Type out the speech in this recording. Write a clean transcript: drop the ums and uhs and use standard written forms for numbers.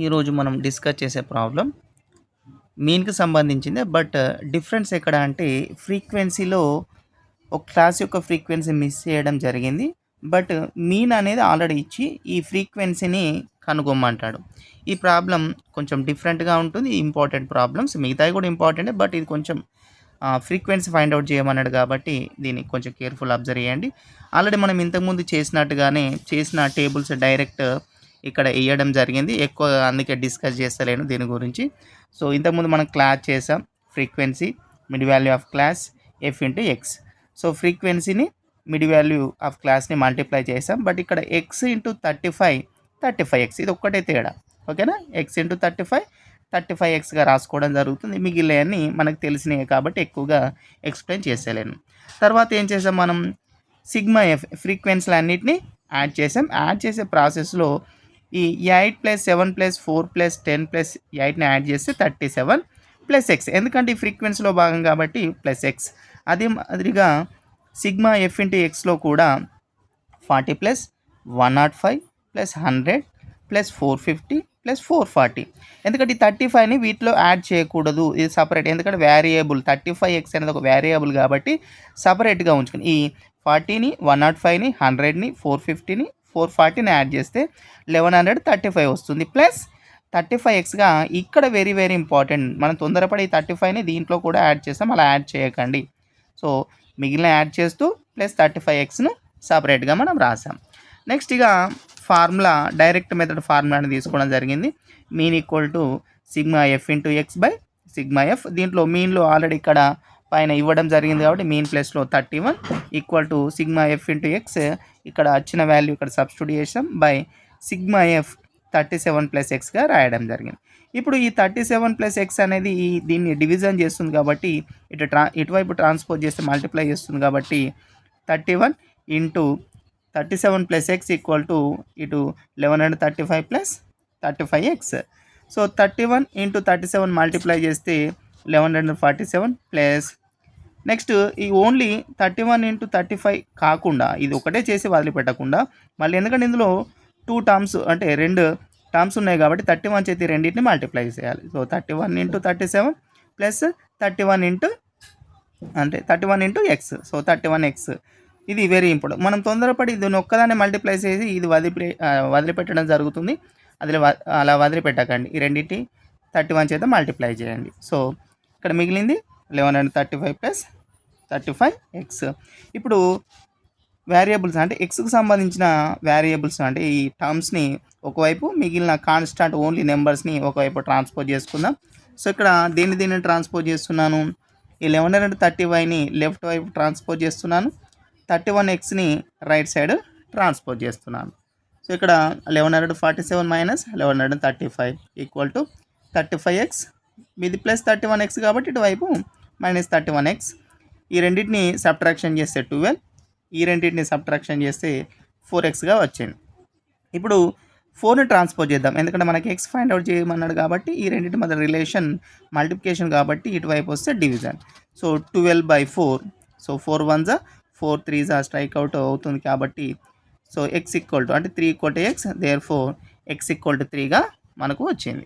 ఈరోజు మనం డిస్కస్ చేసే ప్రాబ్లం మీన్‌కి సంబంధించిందే. బట్ డిఫరెన్స్ ఎక్కడ అంటే ఫ్రీక్వెన్సీలో ఒక క్లాస్ యొక్క ఫ్రీక్వెన్సీ మిస్ చేయడం జరిగింది. బట్ మీన్ అనేది ఆల్రెడీ ఇచ్చి ఈ ఫ్రీక్వెన్సీని కనుగొమ్మంటాడు. ఈ ప్రాబ్లమ్ కొంచెం డిఫరెంట్‌గా ఉంటుంది. ఇంపార్టెంట్ ప్రాబ్లమ్స్ మిగతావి కూడా ఇంపార్టెంటే. బట్ ఇది కొంచెం ఫ్రీక్వెన్సీ ఫైండ్ ఔట్ చేయమన్నాడు కాబట్టి దీన్ని కొంచెం కేర్‌ఫుల్ అబ్జర్వ్ చేయండి. ఆల్రెడీ మనం ఇంతకుముందు చేసినట్టుగానే చేసిన టేబుల్స్ డైరెక్ట్ ఇక్కడ ఎయ్యడం జరిగింది. ఎక్కువ అందుకే డిస్కస్ చేస్తలేను దీని గురించి. సో, ఇంతకుముందు మనం క్లాస్ చేసాం. Frequency, mid value of class, F into X. So, ఫ్రీక్వెన్సీని మిడ్ వాల్యూ ఆఫ్ క్లాస్‌ని మల్టిప్లై చేసాం. బట్ ఇక్కడ ఎక్స్ ఇంటూ 35 ఎక్స్ ఇది ఒక్కటే తేడా. ఓకేనా? ఎక్స్ ఇంటూ 35 ఎక్స్‌గా రాసుకోవడం జరుగుతుంది. మిగిలినయన్నీ మనకు తెలిసినయే కాబట్టి ఎక్కువగా ఎక్స్‌ప్లెయిన్ చేసేయలేను. తర్వాత ఏం చేసాం మనం సిగ్మా ఎఫ్ ఫ్రీక్వెన్సీలన్నిటిని యాడ్ చేసాం. యాడ్ చేసే ప్రాసెస్‌లో ఈ 8 + 7 + 4 + 10 + 8ని యాడ్ చేస్తే 37 + ఎక్స్. ఎందుకంటే ఈ ఫ్రీక్వెన్సీలో భాగం కాబట్టి ప్లస్ ఎక్స్. అదే మాదిరిగా సిగ్మా ఎఫ్ ఇంటూ ఎక్స్‌లో కూడా 40 + 105 + 100 + 450 + 440. ఎందుకంటే ఈ 35ని వీటిలో యాడ్ చేయకూడదు. ఇది సపరేట్. ఎందుకంటే వేరియబుల్ 35x అనేది ఒక వేరియబుల్ కాబట్టి సపరేట్‌గా ఉంచుకుని ఈ 40ని 105ని 100ని 450ని 440ని యాడ్ చేస్తే 1135 వస్తుంది. ప్లస్ 35xగా ఇక్కడ వెరీ వెరీ ఇంపార్టెంట్. మనం తొందరపడి ఈ 35ని దీంట్లో కూడా యాడ్ చేస్తాం. అలా యాడ్ చేయకండి. సో, మిగిలిన యాడ్ చేస్తూ ప్లస్ 35xను సపరేట్‌గా మనం రాసాం. నెక్స్ట్ ఇక ఫార్ములా డైరెక్ట్ మెథడ్ ఫార్ములాని తీసుకోవడం జరిగింది. Mean equal to sigma F into X by sigma F. దీంట్లో మీన్లో ఆల్రెడీ ఇక్కడ పైన ఇవ్వడం జరిగింది కాబట్టి మీన్ ప్లస్లో 31 equal to sigma F into X ఇక్కడ వచ్చిన వాల్యూ ఇక్కడ సబ్స్టిట్యూట్ చేసాం బై సిగ్మా ఎఫ్ 37 + ఎక్స్గా రాయడం జరిగింది. ఇప్పుడు ఈ 37 + ఎక్స్ అనేది దీన్ని డివిజన్ చేస్తుంది కాబట్టి ఇటువైపు ట్రాన్స్పోజ్ చేస్తే మల్టిప్లై చేస్తుంది కాబట్టి 31 ఇంటూ 37 + ఎక్స్ ఈక్వల్ టు ఇటు 1135 + 35x. సో 31 ఇంటూ 37 మల్టిప్లై చేస్తే 1147 ప్లస్ నెక్స్ట్ ఈ ఓన్లీ 31 ఇంటూ 35 కాకుండా ఇది ఒకటే చేసి వదిలిపెట్టకుండా మళ్ళీ ఎందుకంటే ఇందులో 2 టర్మ్స్ అంటే 2 టర్మ్స్ ఉన్నాయి కాబట్టి 31 చేతి రెండింటిని మల్టిప్లై చేయాలి. So 31 into 37 plus 31 into X. So 31x. ఇది వెరీ ఇంపార్టెంట్. మనం తొందరపడి దీన్ని ఒక్కదాన్ని మల్టిప్లై చేసి ఇది వదిలిపెట్టడం జరుగుతుంది. అలా వదిలిపెట్టకండి. ఈ రెండింటి 31 చేత మల్టిప్లై చేయండి. సో ఇక్కడ మిగిలింది 1135 + 35x. ఇప్పుడు వేరియబుల్స్ అంటే ఎక్స్కి సంబంధించిన వేరియబుల్స్ అంటే ఈ టర్మ్స్ని ఒకవైపు మిగిలిన కాన్స్టాంట్ ఓన్లీ నెంబర్స్ని ఒకవైపు ట్రాన్స్పోజ్ చేసుకుందాం. సో ఇక్కడ దీన్ని ట్రాన్స్పోజ్ చేస్తున్నాను. ఈ 1135ని లెఫ్ట్ వైపు ట్రాన్స్పోజ్ చేస్తున్నాను. 31xని రైట్ సైడ్ ట్రాన్స్పోజ్ చేస్తున్నాను. సో ఇక్కడ 1147 మైనస్ 1135 ఈక్వల్ టు 35x. ఇది ప్లస్ 31x కాబట్టి ఇటువైపు మైనస్ 31x. ఈ రెండింటిని సబ్ట్రాక్షన్ చేస్తే 12. ఈ రెండింటిని సబ్ట్రాక్షన్ చేస్తే 4xగా వచ్చింది. ఇప్పుడు 4ని ట్రాన్స్పోజ్ చేద్దాం. ఎందుకంటే మనకి x ఫైండ్ అవుట్ చేయమన్నాడు కాబట్టి ఈ రెండింటి మధ్య రిలేషన్ మల్టిప్లికేషన్ కాబట్టి ఇటువైపు వస్తే division. So 12/4. So 4 1 4 3 strike out అవుతుంది కాబట్టి సో x ఈక్వల్ టు అంటే 3 = x. Therefore x equal to 3గా మనకు వచ్చింది.